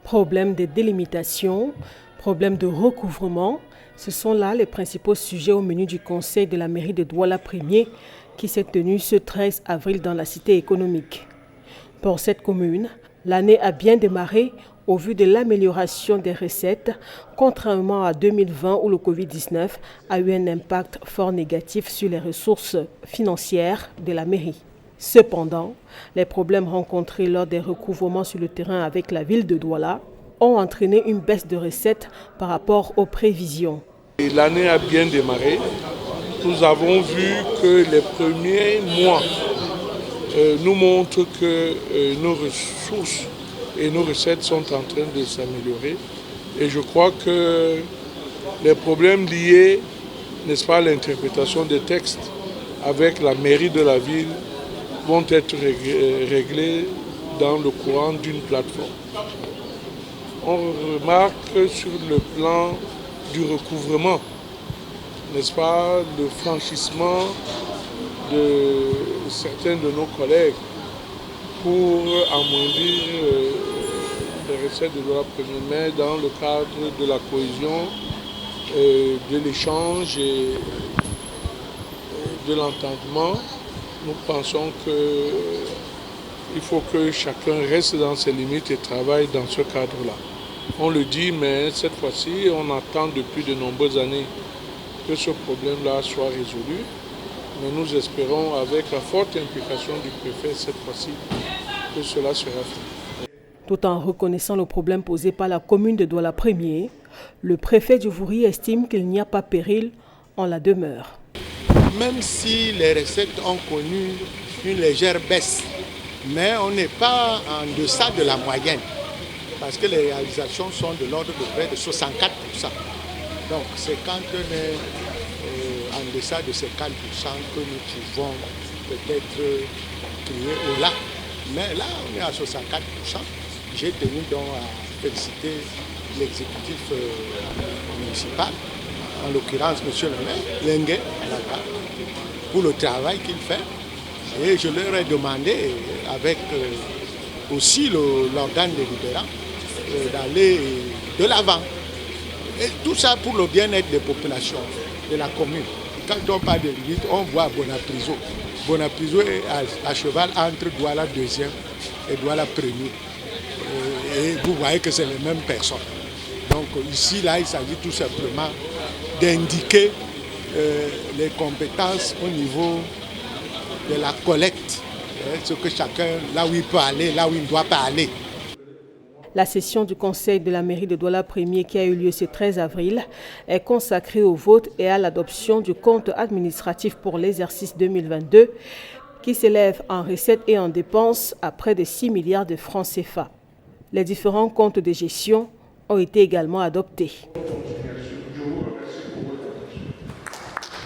Problème de délimitation, problème de recouvrement, ce sont là les principaux sujets au menu du conseil de la mairie de Douala Premier qui s'est tenu ce 13 avril dans la cité économique. Pour cette commune, l'année a bien démarré au vu de l'amélioration des recettes, contrairement à 2020 où le Covid-19 a eu un impact fort négatif sur les ressources financières de la mairie. Cependant, les problèmes rencontrés lors des recouvrements sur le terrain avec la ville de Douala ont entraîné une baisse de recettes par rapport aux prévisions. L'année a bien démarré. Nous avons vu que les premiers mois nous montrent que nos ressources et nos recettes sont en train de s'améliorer. Et je crois que les problèmes liés, n'est-ce pas, à l'interprétation des textes avec la mairie de la ville vont être réglés dans le courant d'une plateforme. On remarque sur le plan du recouvrement, n'est-ce pas, le franchissement de certains de nos collègues pour amoindrir les recettes de Douala Premier, mais dans le cadre de la cohésion, de l'échange et de l'entendement, nous pensons qu'il faut que chacun reste dans ses limites et travaille dans ce cadre-là. On le dit, mais cette fois-ci, on attend depuis de nombreuses années que ce problème-là soit résolu. Mais nous espérons, avec la forte implication du préfet cette fois-ci, que cela sera fait. Tout en reconnaissant le problème posé par la commune de Douala Premier, le préfet du Vouri estime qu'il n'y a pas péril en la demeure. Même si les recettes ont connu une légère baisse, mais on n'est pas en deçà de la moyenne, parce que les réalisations sont de l'ordre de près de 64%. Donc c'est quand on est en deçà de ces 4% que nous pouvons peut-être crier au là. Mais là, on est à 64%. J'ai tenu donc à féliciter l'exécutif municipal, en l'occurrence M. le maire, Lengue, pour le travail qu'il fait. Et je leur ai demandé, avec aussi l'organe délibérant, d'aller de l'avant. Et tout ça pour le bien-être des populations de la commune. Quand on parle de limite, on voit Bonapriso. Bonapriso est à cheval entre Douala 2e et Douala 1er. Et vous voyez que c'est les mêmes personnes. Donc ici, là, il s'agit tout simplement d'indiquer les compétences au niveau de la collecte, ce que chacun, là où il peut aller, là où il ne doit pas aller. La session du conseil de la mairie de Douala Premier qui a eu lieu ce 13 avril est consacrée au vote et à l'adoption du compte administratif pour l'exercice 2022 qui s'élève en recettes et en dépenses à près de 6 milliards de francs CFA. Les différents comptes de gestion ont été également adoptés.